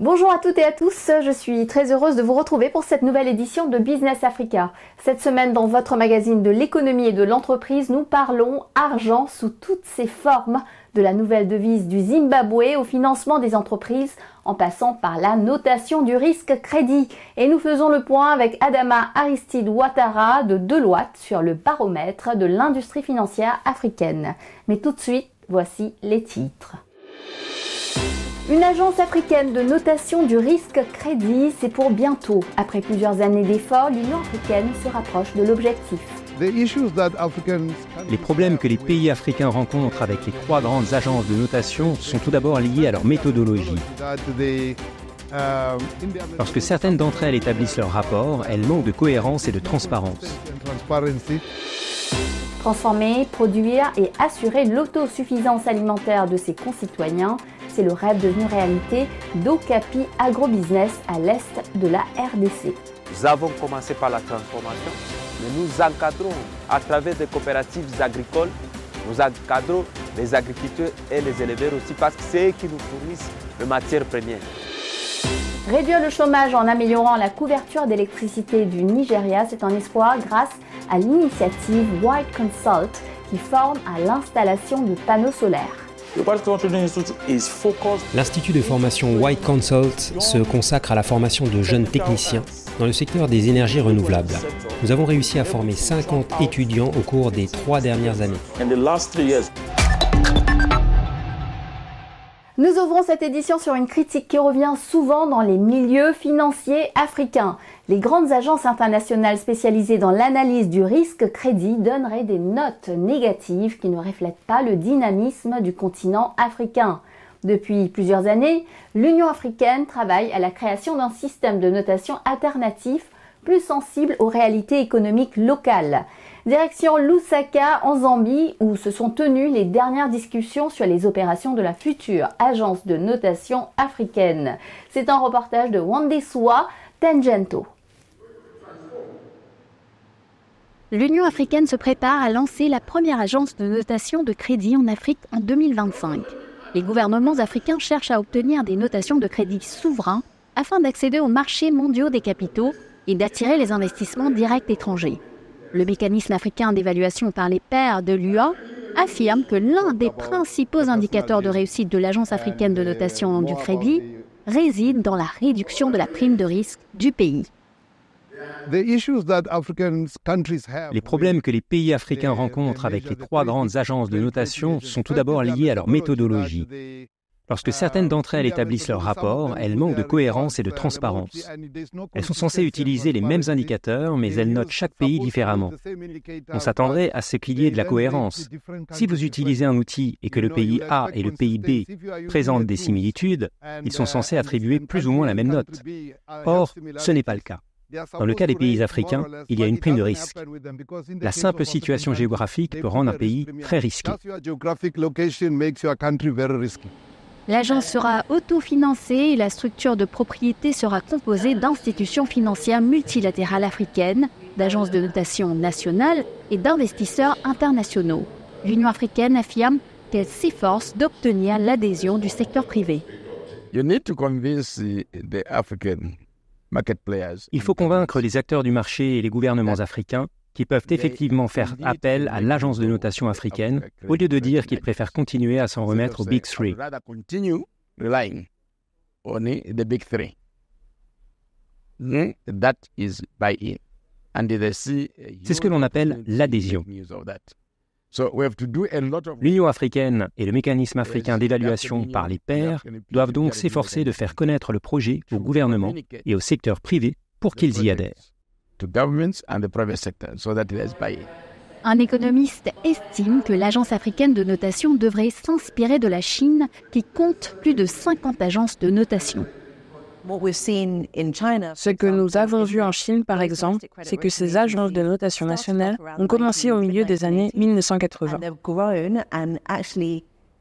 Bonjour à toutes et à tous, je suis très heureuse de vous retrouver pour cette nouvelle édition de Business Africa. Cette semaine, dans votre magazine de l'économie et de l'entreprise, nous parlons argent sous toutes ses formes, de la nouvelle devise du Zimbabwe au financement des entreprises, en passant par la notation du risque crédit. Et nous faisons le point avec Adama Aristide Ouattara de Deloitte sur le baromètre de l'industrie financière africaine. Mais tout de suite, voici les titres. Une agence africaine de notation du risque crédit, c'est pour bientôt. Après plusieurs années d'efforts, l'Union africaine se rapproche de l'objectif. Les problèmes que les pays africains rencontrent avec les trois grandes agences de notation sont tout d'abord liés à leur méthodologie. Lorsque certaines d'entre elles établissent leurs rapports, elles manquent de cohérence et de transparence. Transformer, produire et assurer l'autosuffisance alimentaire de ses concitoyens, c'est le rêve devenu réalité d'Okapi Agrobusiness à l'est de la RDC. Nous avons commencé par la transformation, mais nous encadrons à travers des coopératives agricoles, nous encadrons les agriculteurs et les éleveurs aussi parce que c'est eux qui nous fournissent les matières premières. Réduire le chômage en améliorant la couverture d'électricité du Nigeria, c'est un espoir grâce à l'initiative White Consult qui forme à l'installation de panneaux solaires. L'Institut de formation White Consult se consacre à la formation de jeunes techniciens dans le secteur des énergies renouvelables. Nous avons réussi à former 50 étudiants au cours des 3 dernières années. Nous ouvrons cette édition sur une critique qui revient souvent dans les milieux financiers africains. Les grandes agences internationales spécialisées dans l'analyse du risque crédit donneraient des notes négatives qui ne reflètent pas le dynamisme du continent africain. Depuis plusieurs années, l'Union africaine travaille à la création d'un système de notation alternatif plus sensible aux réalités économiques locales. Direction Lusaka en Zambie où se sont tenues les dernières discussions sur les opérations de la future agence de notation africaine. C'est un reportage de Wandeswa Tangento. L'Union africaine se prépare à lancer la première agence de notation de crédit en Afrique en 2025. Les gouvernements africains cherchent à obtenir des notations de crédit souverains afin d'accéder aux marchés mondiaux des capitaux et d'attirer les investissements directs étrangers. Le mécanisme africain d'évaluation par les pairs de l'UA affirme que l'un des principaux indicateurs de réussite de l'Agence africaine de notation du crédit réside dans la réduction de la prime de risque du pays. Les problèmes que les pays africains rencontrent avec les trois grandes agences de notation sont tout d'abord liés à leur méthodologie. Lorsque certaines d'entre elles établissent leurs rapports, elles manquent de cohérence et de transparence. Elles sont censées utiliser les mêmes indicateurs, mais elles notent chaque pays différemment. On s'attendrait à ce qu'il y ait de la cohérence. Si vous utilisez un outil et que le pays A et le pays B présentent des similitudes, ils sont censés attribuer plus ou moins la même note. Or, ce n'est pas le cas. Dans le cas des pays africains, il y a une prime de risque. La simple situation géographique peut rendre un pays très risqué. L'agence sera autofinancée et la structure de propriété sera composée d'institutions financières multilatérales africaines, d'agences de notation nationales et d'investisseurs internationaux. L'Union africaine affirme qu'elle s'efforce d'obtenir l'adhésion du secteur privé. Il faut convaincre les acteurs du marché et les gouvernements africains qui peuvent effectivement faire appel à l'agence de notation africaine au lieu de dire qu'ils préfèrent continuer à s'en remettre aux Big Three. C'est ce que l'on appelle l'adhésion. L'Union africaine et le mécanisme africain d'évaluation par les pairs doivent donc s'efforcer de faire connaître le projet au gouvernement et au secteur privé pour qu'ils y adhèrent. Un économiste estime que l'Agence africaine de notation devrait s'inspirer de la Chine qui compte plus de 50 agences de notation. Ce que nous avons vu en Chine, par exemple, c'est que ces agences de notation nationales ont commencé au milieu des années 1980.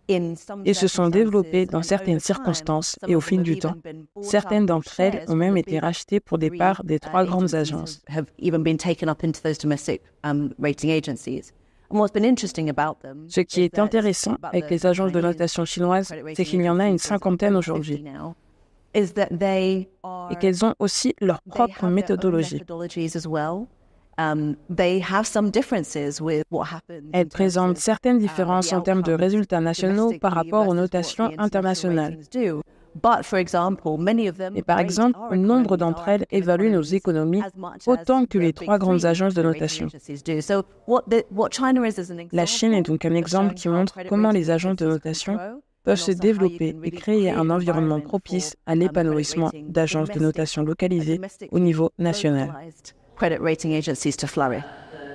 et se sont développées dans certaines circonstances et au fil du temps. Certaines d'entre elles ont même été rachetées pour des parts des 3 grandes agences. Ce qui est intéressant avec les agences de notation chinoises, c'est qu'il y en a une 50aine aujourd'hui et qu'elles ont aussi leur propre méthodologie. Elles présentent certaines différences en termes de résultats nationaux par rapport aux notations internationales. Et par exemple, nombre d'entre elles évaluent nos économies autant que les 3 grandes agences de notation. La Chine est donc un exemple qui montre comment les agences de notation peuvent se développer et créer un environnement propice à l'épanouissement d'agences de notation localisées au niveau national.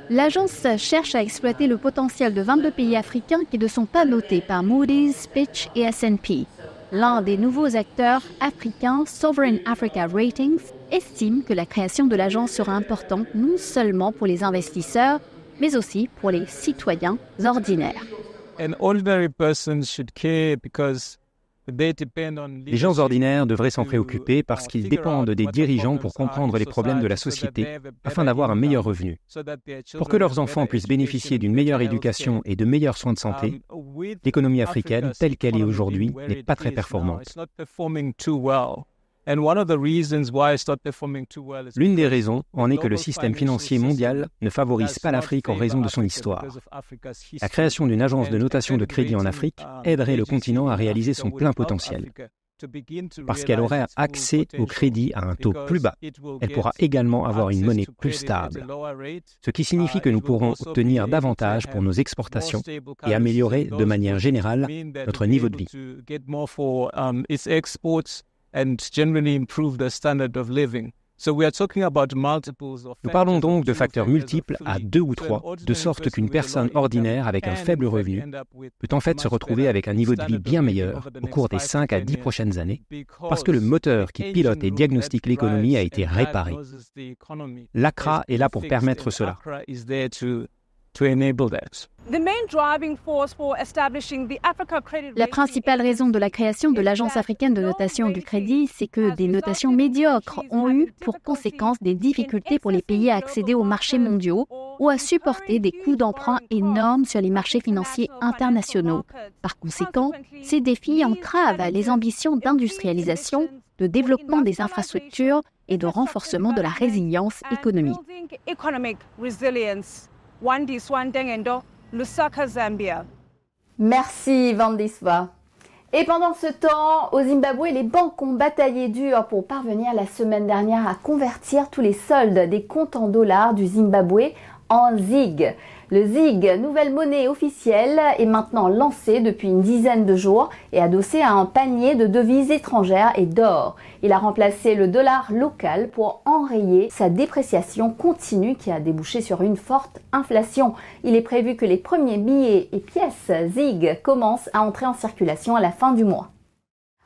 L'agence cherche à exploiter le potentiel de 22 pays africains qui ne sont pas notés par Moody's, Fitch et S&P. L'un des nouveaux acteurs africains, Sovereign Africa Ratings, estime que la création de l'agence sera importante non seulement pour les investisseurs, mais aussi pour les citoyens ordinaires. Les gens ordinaires devraient s'en préoccuper parce qu'ils dépendent des dirigeants pour comprendre les problèmes de la société afin d'avoir un meilleur revenu. Pour que leurs enfants puissent bénéficier d'une meilleure éducation et de meilleurs soins de santé, l'économie africaine, telle qu'elle est aujourd'hui, n'est pas très performante. L'une des raisons en est que le système financier mondial ne favorise pas l'Afrique en raison de son histoire. La création d'une agence de notation de crédit en Afrique aiderait le continent à réaliser son plein potentiel. Parce qu'elle aurait accès au crédit à un taux plus bas, elle pourra également avoir une monnaie plus stable, ce qui signifie que nous pourrons obtenir davantage pour nos exportations et améliorer de manière générale notre niveau de vie. Nous parlons donc de facteurs multiples à 2 ou 3, de sorte qu'une personne ordinaire avec un faible revenu peut en fait se retrouver avec un niveau de vie bien meilleur au cours des 5 à 10 prochaines années, parce que le moteur qui pilote et diagnostique l'économie a été réparé. L'ACRA est là pour permettre cela. La principale raison de la création de l'Agence africaine de notation du crédit, c'est que des notations médiocres ont eu pour conséquence des difficultés pour les pays à accéder aux marchés mondiaux ou à supporter des coûts d'emprunt énormes sur les marchés financiers internationaux. Par conséquent, ces défis entravent les ambitions d'industrialisation, de développement des infrastructures et de renforcement de la résilience économique. Merci Vandiswa. Et pendant ce temps, au Zimbabwe, les banques ont bataillé dur pour parvenir la semaine dernière à convertir tous les soldes des comptes en dollars du Zimbabwe en ZiG. Le ZiG, nouvelle monnaie officielle, est maintenant lancé depuis une dizaine de jours et adossé à un panier de devises étrangères et d'or. Il a remplacé le dollar local pour enrayer sa dépréciation continue qui a débouché sur une forte inflation. Il est prévu que les premiers billets et pièces ZiG commencent à entrer en circulation à la fin du mois.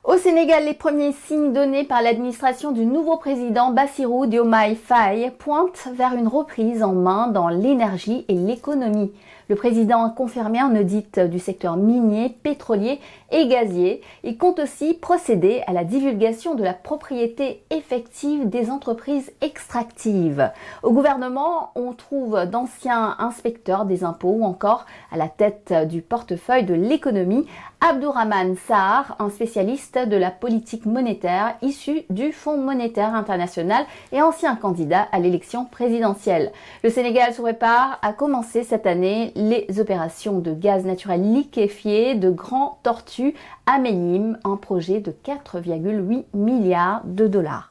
Au Sénégal, les premiers signes donnés par l'administration du nouveau président Bassirou Diomaye Faye pointent vers une reprise en main dans l'énergie et l'économie. Le président a confirmé un audit du secteur minier, pétrolier et gazier. Il compte aussi procéder à la divulgation de la propriété effective des entreprises extractives. Au gouvernement, on trouve d'anciens inspecteurs des impôts ou encore à la tête du portefeuille de l'économie, Abdourahmane Sarr, un spécialiste de la politique monétaire issu du Fonds monétaire international et ancien candidat à l'élection présidentielle. Le Sénégal se prépare à commencer cette année les opérations de gaz naturel liquéfié de Grand Tortue à Ménim, un projet de 4,8 milliards de dollars.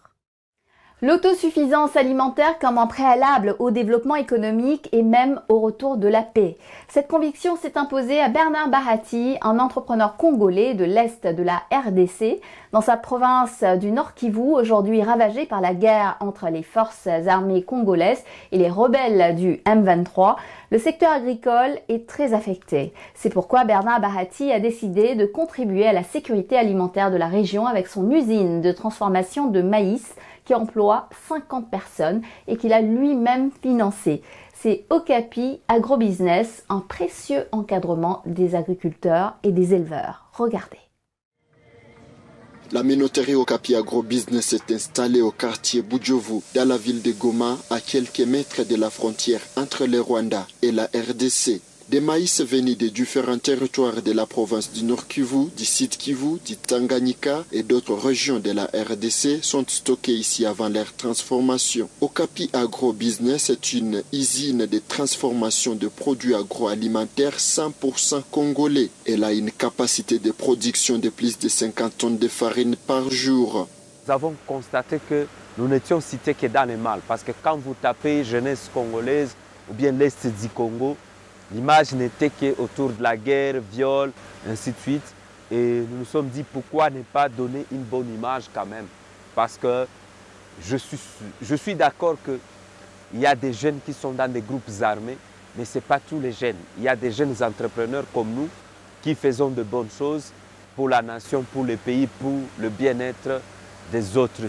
L'autosuffisance alimentaire comme un préalable au développement économique et même au retour de la paix. Cette conviction s'est imposée à Bernard Bahati, un entrepreneur congolais de l'Est de la RDC. Dans sa province du Nord Kivu, aujourd'hui ravagée par la guerre entre les forces armées congolaises et les rebelles du M23, le secteur agricole est très affecté. C'est pourquoi Bernard Bahati a décidé de contribuer à la sécurité alimentaire de la région avec son usine de transformation de maïs qui emploie 50 personnes et qu'il a lui-même financé. C'est Okapi Agrobusiness, un précieux encadrement des agriculteurs et des éleveurs. Regardez. La minoterie Okapi Agrobusiness est installée au quartier Bujovu, dans la ville de Goma, à quelques mètres de la frontière entre le Rwanda et la RDC. Des maïs venus de différents territoires de la province du Nord Kivu, du Sud Kivu, du Tanganyika et d'autres régions de la RDC sont stockés ici avant leur transformation. Okapi Agrobusiness est une usine de transformation de produits agroalimentaires 100% congolais. Elle a une capacité de production de plus de 50 tonnes de farine par jour. Nous avons constaté que nous n'étions cités que dans le mal, parce que quand vous tapez jeunesse congolaise ou bien l'Est du Congo, l'image n'était qu'autour de la guerre, viol, ainsi de suite. Et nous nous sommes dit pourquoi ne pas donner une bonne image quand même. Parce que je suis d'accord qu'il y a des jeunes qui sont dans des groupes armés, mais ce n'est pas tous les jeunes. Il y a des jeunes entrepreneurs comme nous qui faisons de bonnes choses pour la nation, pour le pays, pour le bien-être des autres.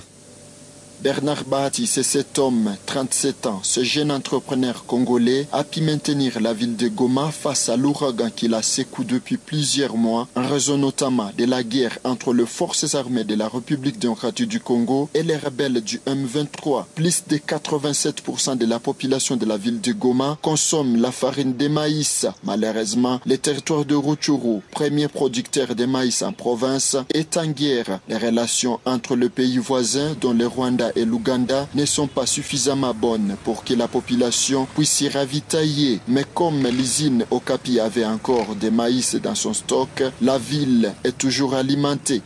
Bernard Bahati, c'est cet homme, 37 ans, ce jeune entrepreneur congolais, a pu maintenir la ville de Goma face à l'ouragan qui la secoue depuis plusieurs mois, en raison notamment de la guerre entre les forces armées de la République démocratique du Congo et les rebelles du M23. Plus de 87% de la population de la ville de Goma consomme la farine de maïs. Malheureusement, le territoire de Rutshuru, premier producteur de maïs en province, est en guerre. Les relations entre les pays voisins, dont le Rwanda et l'Ouganda, ne sont pas suffisamment bonnes pour que la population puisse s'y ravitailler. Mais comme l'usine Okapi avait encore des maïs dans son stock, la ville est toujours alimentée.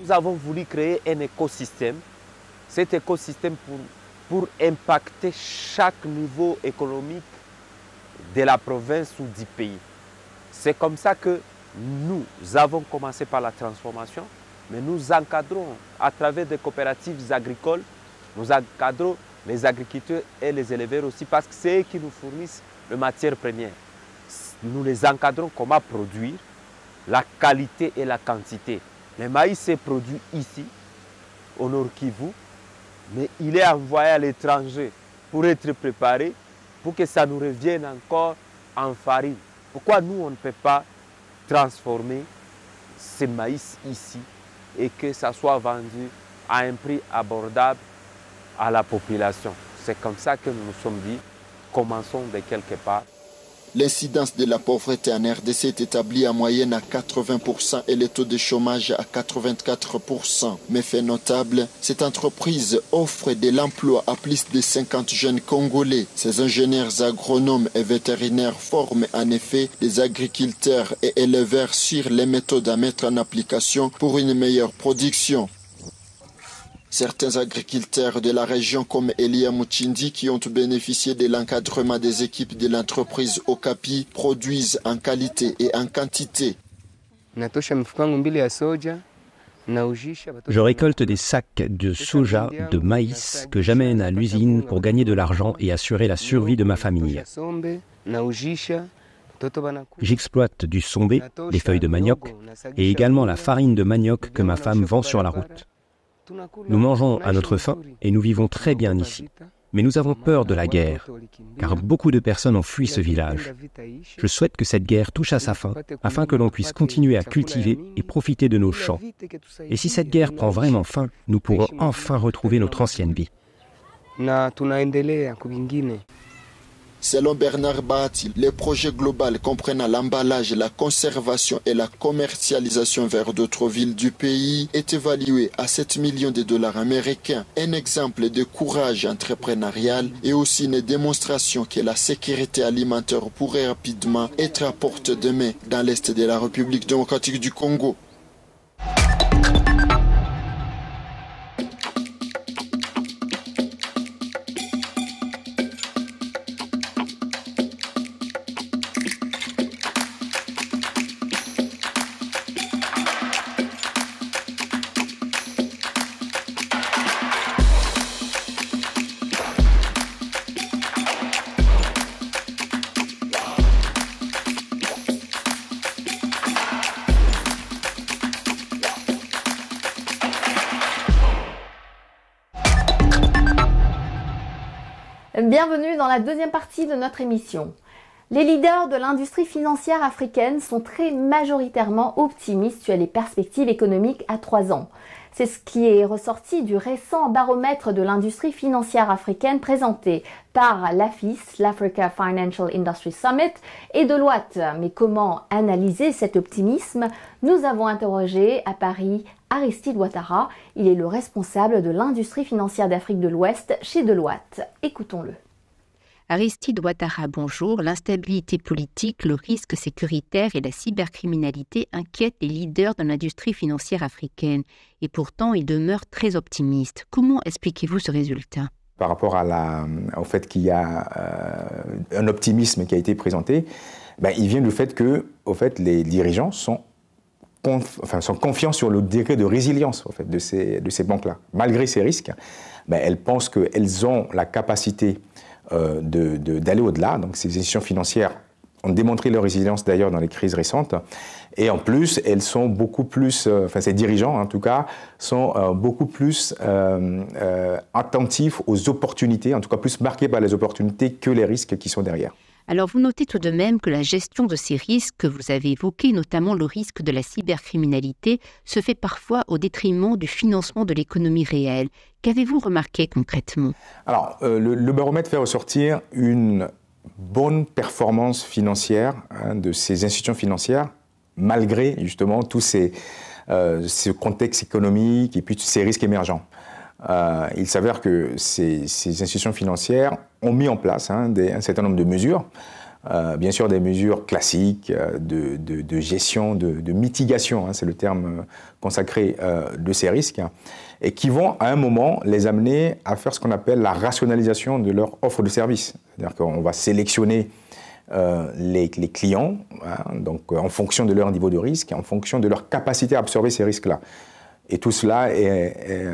Nous avons voulu créer un écosystème. Cet écosystème pour impacter chaque niveau économique de la province ou du pays. C'est comme ça que nous avons commencé par la transformation. Mais nous encadrons à travers des coopératives agricoles, nous encadrons les agriculteurs et les éleveurs aussi parce que c'est eux qui nous fournissent les matières premières. Nous les encadrons comment produire, la qualité et la quantité. Le maïs est produit ici, au Nord Kivu, mais il est envoyé à l'étranger pour être préparé, pour que ça nous revienne encore en farine. Pourquoi nous, on ne peut pas transformer ce maïs ici et que ça soit vendu à un prix abordable à la population? C'est comme ça que nous nous sommes dit, commençons de quelque part. L'incidence de la pauvreté en RDC est établie en moyenne à 80% et le taux de chômage à 84%. Mais fait notable, cette entreprise offre de l'emploi à plus de 50 jeunes Congolais. Ces ingénieurs agronomes et vétérinaires forment en effet des agriculteurs et éleveurs sur les méthodes à mettre en application pour une meilleure production. Certains agriculteurs de la région comme Elia Muchindi qui ont bénéficié de l'encadrement des équipes de l'entreprise Okapi produisent en qualité et en quantité. Je récolte des sacs de soja, de maïs que j'amène à l'usine pour gagner de l'argent et assurer la survie de ma famille. J'exploite du sombé, des feuilles de manioc et également la farine de manioc que ma femme vend sur la route. Nous mangeons à notre faim et nous vivons très bien ici. Mais nous avons peur de la guerre, car beaucoup de personnes ont fui ce village. Je souhaite que cette guerre touche à sa fin, afin que l'on puisse continuer à cultiver et profiter de nos champs. Et si cette guerre prend vraiment fin, nous pourrons enfin retrouver notre ancienne vie. Selon Bernard Bahati, les projets globaux comprenant l'emballage, la conservation et la commercialisation vers d'autres villes du pays est évalué à 7 millions de dollars américains. Un exemple de courage entrepreneurial et aussi une démonstration que la sécurité alimentaire pourrait rapidement être à portée de main dans l'est de la République démocratique du Congo. Bienvenue dans la deuxième partie de notre émission. Les leaders de l'industrie financière africaine sont très majoritairement optimistes sur les perspectives économiques à 3 ans. C'est ce qui est ressorti du récent baromètre de l'industrie financière africaine présenté par l'AFIS, l'Africa Financial Industry Summit, et Deloitte. Mais comment analyser cet optimisme? Nous avons interrogé à Paris Aristide Ouattara. Il est le responsable de l'industrie financière d'Afrique de l'Ouest chez Deloitte. Écoutons-le. Aristide Ouattara, bonjour. L'instabilité politique, le risque sécuritaire et la cybercriminalité inquiètent les leaders de l'industrie financière africaine. Et pourtant, ils demeurent très optimistes. Comment expliquez-vous ce résultat? Par rapport au fait qu'il y a un optimisme qui a été présenté, il vient du fait que les dirigeants sont confiants sur le degré de résilience de ces banques-là. Malgré ces risques, elles pensent qu'elles ont la capacité d'aller au-delà. Donc ces institutions financières ont démontré leur résilience d'ailleurs dans les crises récentes. Et en plus, elles sont beaucoup plus, ces dirigeants en tout cas, sont beaucoup plus attentifs aux opportunités, en tout cas plus marqués par les opportunités que les risques qui sont derrière. Alors vous notez tout de même que la gestion de ces risques que vous avez évoqués, notamment le risque de la cybercriminalité, se fait parfois au détriment du financement de l'économie réelle. Qu'avez-vous remarqué concrètement? Alors, le baromètre fait ressortir une bonne performance financière de ces institutions financières, malgré justement tous ce contexte économique et puis tous ces risques émergents. Il s'avère que ces institutions financières ont mis en place un certain nombre de mesures, bien sûr des mesures classiques de gestion, de mitigation, c'est le terme consacré de ces risques, et qui vont à un moment les amener à faire ce qu'on appelle la rationalisation de leur offre de services. C'est-à-dire qu'on va sélectionner les clients donc, en fonction de leur niveau de risque, en fonction de leur capacité à absorber ces risques-là. Et tout cela est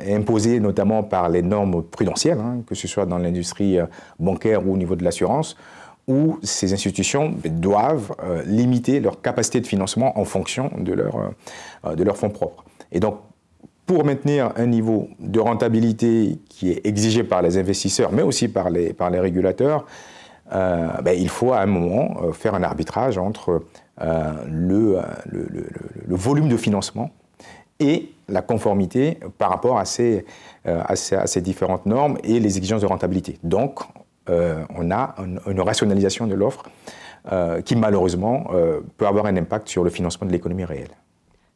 imposé notamment par les normes prudentielles, que ce soit dans l'industrie bancaire ou au niveau de l'assurance, où ces institutions doivent limiter leur capacité de financement en fonction de leurs fonds propres. Et donc, pour maintenir un niveau de rentabilité qui est exigé par les investisseurs, mais aussi par les régulateurs, il faut à un moment faire un arbitrage entre le volume de financement et la conformité par rapport à ces différentes normes et les exigences de rentabilité. Donc, on a une rationalisation de l'offre qui, malheureusement, peut avoir un impact sur le financement de l'économie réelle.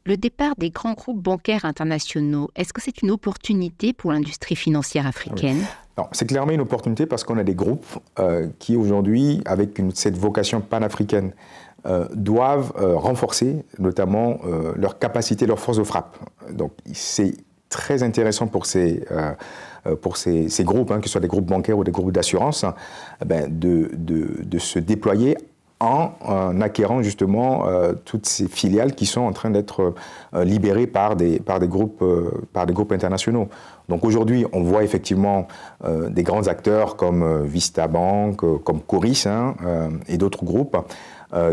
Le départ des grands groupes bancaires internationaux, est-ce que c'est une opportunité pour l'industrie financière africaine? Non, c'est clairement une opportunité parce qu'on a des groupes qui, aujourd'hui, avec cette vocation panafricaine, doivent renforcer notamment leur capacité, leur force de frappe. Donc c'est très intéressant pour ces groupes, que ce soit des groupes bancaires ou des groupes d'assurance, de se déployer en acquérant justement toutes ces filiales qui sont en train d'être libérées par des groupes internationaux. Donc aujourd'hui, on voit effectivement des grands acteurs comme Vista Bank, comme Coris et d'autres groupes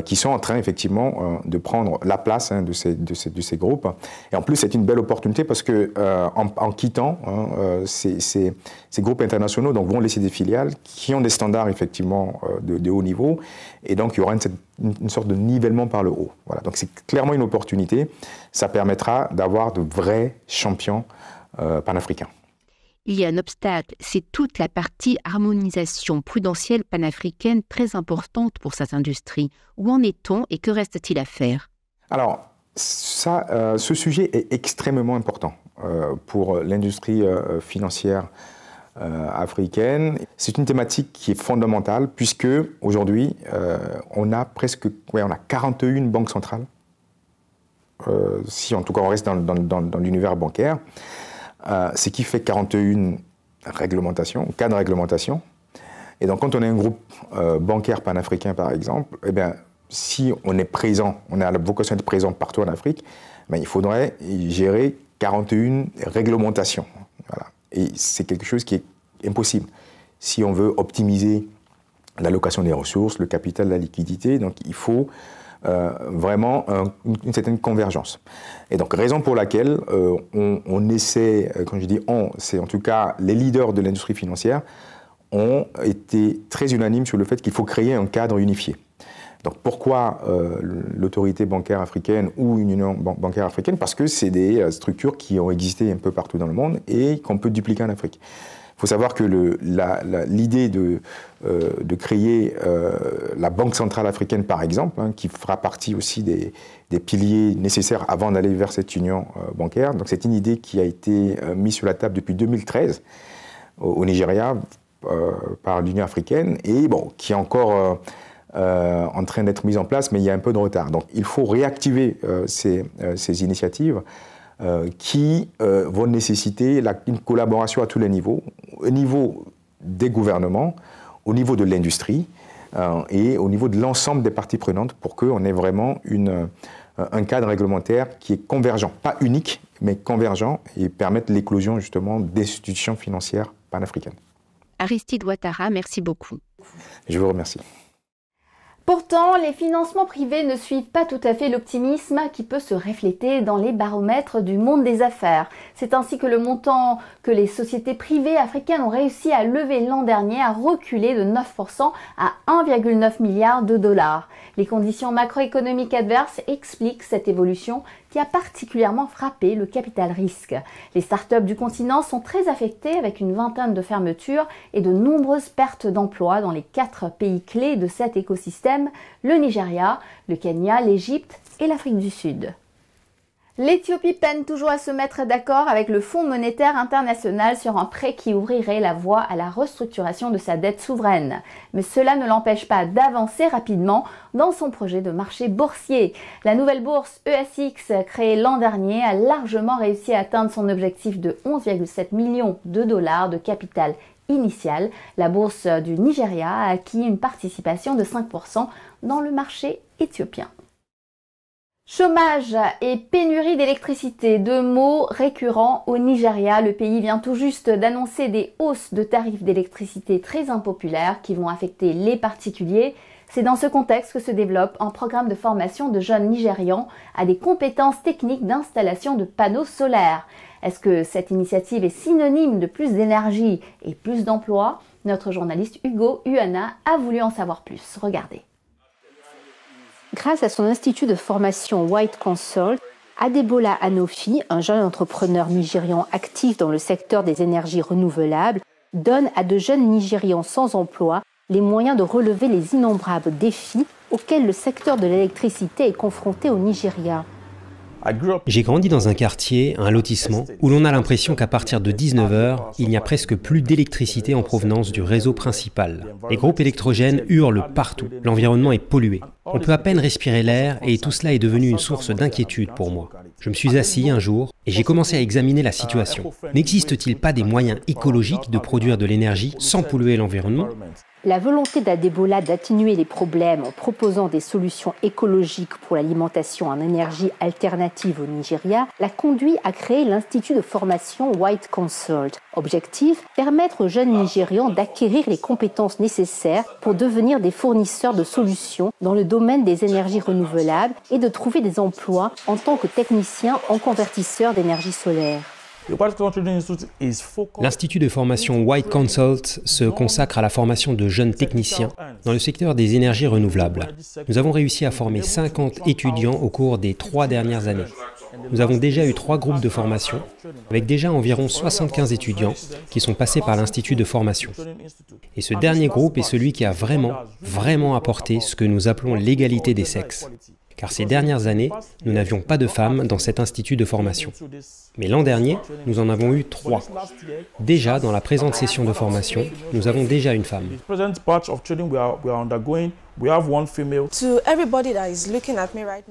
qui sont en train effectivement de prendre la place de ces groupes. Et en plus, c'est une belle opportunité parce que en quittant ces groupes internationaux, donc vont laisser des filiales qui ont des standards effectivement de haut niveau, et donc il y aura une sorte de nivellement par le haut. Voilà. Donc c'est clairement une opportunité. Ça permettra d'avoir de vrais champions panafricains. Il y a un obstacle, c'est toute la partie harmonisation prudentielle panafricaine très importante pour cette industrie. Où en est-on et que reste-t-il à faire? Alors, ce sujet est extrêmement important pour l'industrie financière africaine. C'est une thématique qui est fondamentale puisque aujourd'hui, on a 41 banques centrales, si en tout cas on reste dans l'univers bancaire. Ce qui fait 41 réglementations, cas de réglementation. Et donc, quand on est un groupe bancaire panafricain, par exemple, si on est présent, on a la vocation d'être présent partout en Afrique, il faudrait gérer 41 réglementations. Voilà. Et c'est quelque chose qui est impossible. Si on veut optimiser l'allocation des ressources, le capital, la liquidité, donc il faut vraiment une certaine convergence. Et donc, raison pour laquelle on essaie, quand je dis on, c'est en tout cas les leaders de l'industrie financière, ont été très unanimes sur le fait qu'il faut créer un cadre unifié. Donc pourquoi l'autorité bancaire africaine ou une union bancaire africaine? Parce que c'est des structures qui ont existé un peu partout dans le monde et qu'on peut dupliquer en Afrique. Il faut savoir que l'idée de créer la Banque centrale africaine, par exemple, qui fera partie aussi des piliers nécessaires avant d'aller vers cette union bancaire, donc c'est une idée qui a été mise sur la table depuis 2013 au Nigeria par l'Union africaine et bon, qui est encore en train d'être mise en place, mais il y a un peu de retard. Donc il faut réactiver ces initiatives qui vont nécessiter une collaboration à tous les niveaux, au niveau des gouvernements, au niveau de l'industrie et au niveau de l'ensemble des parties prenantes pour qu'on ait vraiment un cadre réglementaire qui est convergent, pas unique, mais convergent et permettre l'éclosion justement d'institutions financières panafricaines. Aristide Ouattara, merci beaucoup. Je vous remercie. Pourtant, les financements privés ne suivent pas tout à fait l'optimisme qui peut se refléter dans les baromètres du monde des affaires. C'est ainsi que le montant que les sociétés privées africaines ont réussi à lever l'an dernier a reculé de 9% à 1,9 milliard de dollars. Les conditions macroéconomiques adverses expliquent cette évolution qui a particulièrement frappé le capital risque. Les startups du continent sont très affectées avec une vingtaine de fermetures et de nombreuses pertes d'emplois dans les 4 pays clés de cet écosystème, le Nigeria, le Kenya, l'Égypte et l'Afrique du Sud. L'Éthiopie peine toujours à se mettre d'accord avec le Fonds monétaire international sur un prêt qui ouvrirait la voie à la restructuration de sa dette souveraine. Mais cela ne l'empêche pas d'avancer rapidement dans son projet de marché boursier. La nouvelle bourse ESX, créée l'an dernier, a largement réussi à atteindre son objectif de 11,7 millions de dollars de capital initial. La bourse du Nigeria a acquis une participation de 5% dans le marché éthiopien. Chômage et pénurie d'électricité, deux mots récurrents au Nigeria. Le pays vient tout juste d'annoncer des hausses de tarifs d'électricité très impopulaires qui vont affecter les particuliers. C'est dans ce contexte que se développe un programme de formation de jeunes Nigérians à des compétences techniques d'installation de panneaux solaires. Est-ce que cette initiative est synonyme de plus d'énergie et plus d'emplois? Notre journaliste Hugo Uana a voulu en savoir plus. Regardez. Grâce à son institut de formation White Consult, Adebola Anofi, un jeune entrepreneur nigérian actif dans le secteur des énergies renouvelables, donne à de jeunes Nigérians sans emploi les moyens de relever les innombrables défis auxquels le secteur de l'électricité est confronté au Nigeria. J'ai grandi dans un quartier, un lotissement, où l'on a l'impression qu'à partir de 19h, il n'y a presque plus d'électricité en provenance du réseau principal. Les groupes électrogènes hurlent partout, l'environnement est pollué. On peut à peine respirer l'air et tout cela est devenu une source d'inquiétude pour moi. Je me suis assis un jour et j'ai commencé à examiner la situation. N'existe-t-il pas des moyens écologiques de produire de l'énergie sans polluer l'environnement ? La volonté d'Adebola d'atténuer les problèmes en proposant des solutions écologiques pour l'alimentation en énergie alternative au Nigeria l'a conduit à créer l'Institut de formation White Consult. Objectif, permettre aux jeunes Nigérians d'acquérir les compétences nécessaires pour devenir des fournisseurs de solutions dans le domaine des énergies renouvelables et de trouver des emplois en tant que techniciens en convertisseurs d'énergie solaire. L'Institut de formation White Consult se consacre à la formation de jeunes techniciens dans le secteur des énergies renouvelables. Nous avons réussi à former 50 étudiants au cours des 3 dernières années. Nous avons déjà eu 3 groupes de formation, avec déjà environ 75 étudiants qui sont passés par l'Institut de formation. Et ce dernier groupe est celui qui a vraiment apporté ce que nous appelons l'égalité des sexes. Car ces dernières années, nous n'avions pas de femmes dans cet institut de formation. Mais l'an dernier, nous en avons eu 3. Déjà, dans la présente session de formation, nous avons déjà une femme.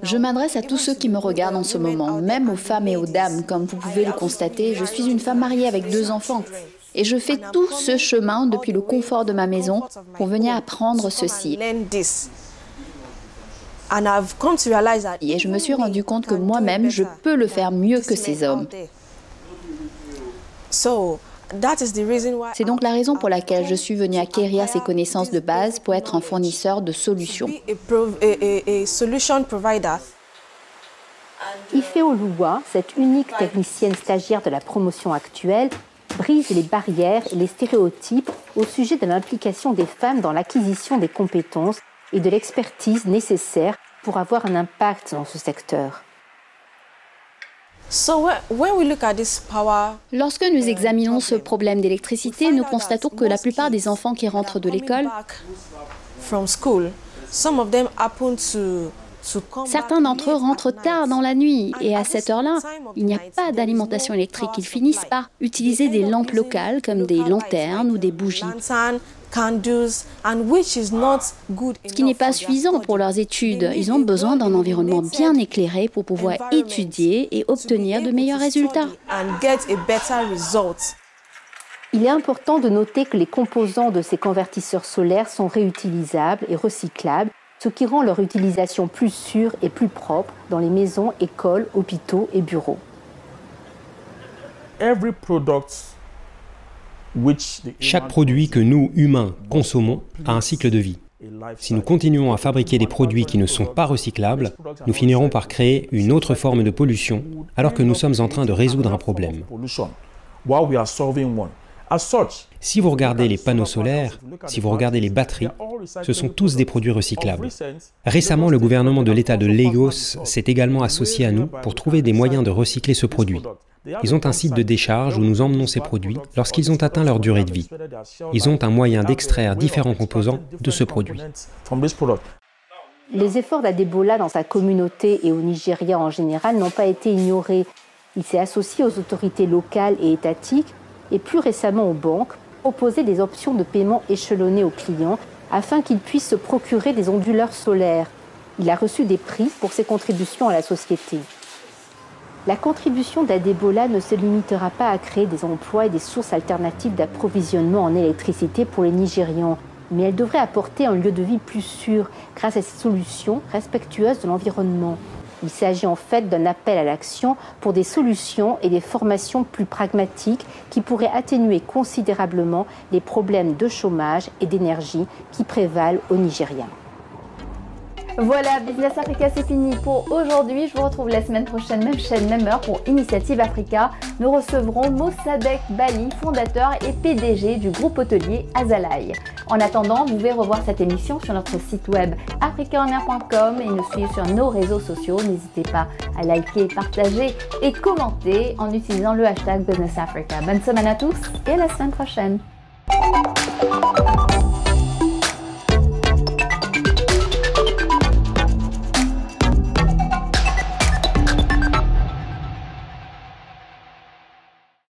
Je m'adresse à tous ceux qui me regardent en ce moment, même aux femmes et aux dames. Comme vous pouvez le constater, je suis une femme mariée avec 2 enfants. Et je fais tout ce chemin depuis le confort de ma maison pour venir apprendre ceci. Et je me suis rendu compte que moi-même, je peux le faire mieux que ces hommes. C'est donc la raison pour laquelle je suis venue acquérir ces connaissances de base pour être un fournisseur de solutions. Ifeoluwa, cette unique technicienne stagiaire de la promotion actuelle, brise les barrières et les stéréotypes au sujet de l'implication des femmes dans l'acquisition des compétences et de l'expertise nécessaires pour avoir un impact dans ce secteur. Lorsque nous examinons ce problème d'électricité, nous constatons que la plupart des enfants qui rentrent de l'école, certains d'entre eux rentrent tard dans la nuit et à cette heure-là, il n'y a pas d'alimentation électrique. Ils finissent par utiliser des lampes locales comme des lanternes ou des bougies, ce qui n'est pas suffisant pour leurs études. Ils ont besoin d'un environnement bien éclairé pour pouvoir étudier et obtenir de meilleurs résultats. Il est important de noter que les composants de ces convertisseurs solaires sont réutilisables et recyclables, ce qui rend leur utilisation plus sûre et plus propre dans les maisons, écoles, hôpitaux et bureaux. Chaque produit que nous, humains, consommons a un cycle de vie. Si nous continuons à fabriquer des produits qui ne sont pas recyclables, nous finirons par créer une autre forme de pollution, alors que nous sommes en train de résoudre un problème. Si vous regardez les panneaux solaires, si vous regardez les batteries, ce sont tous des produits recyclables. Récemment, le gouvernement de l'État de Lagos s'est également associé à nous pour trouver des moyens de recycler ce produit. Ils ont un site de décharge où nous emmenons ces produits lorsqu'ils ont atteint leur durée de vie. Ils ont un moyen d'extraire différents composants de ce produit. Les efforts d'Adebola dans sa communauté et au Nigeria en général n'ont pas été ignorés. Il s'est associé aux autorités locales et étatiques et plus récemment aux banques, proposer des options de paiement échelonnées aux clients afin qu'ils puissent se procurer des onduleurs solaires. Il a reçu des prix pour ses contributions à la société. La contribution d'Adebola ne se limitera pas à créer des emplois et des sources alternatives d'approvisionnement en électricité pour les Nigérians, mais elle devrait apporter un lieu de vie plus sûr grâce à ces solutions respectueuses de l'environnement. Il s'agit en fait d'un appel à l'action pour des solutions et des formations plus pragmatiques qui pourraient atténuer considérablement les problèmes de chômage et d'énergie qui prévalent au Nigeria. Voilà, Business Africa, c'est fini pour aujourd'hui. Je vous retrouve la semaine prochaine, même chaîne, même heure pour Initiative Africa. Nous recevrons Mossadegh Bali, fondateur et PDG du groupe hôtelier Azalai. En attendant, vous pouvez revoir cette émission sur notre site web africaonair.com et nous suivre sur nos réseaux sociaux. N'hésitez pas à liker, partager et commenter en utilisant le hashtag Business Africa. Bonne semaine à tous et à la semaine prochaine.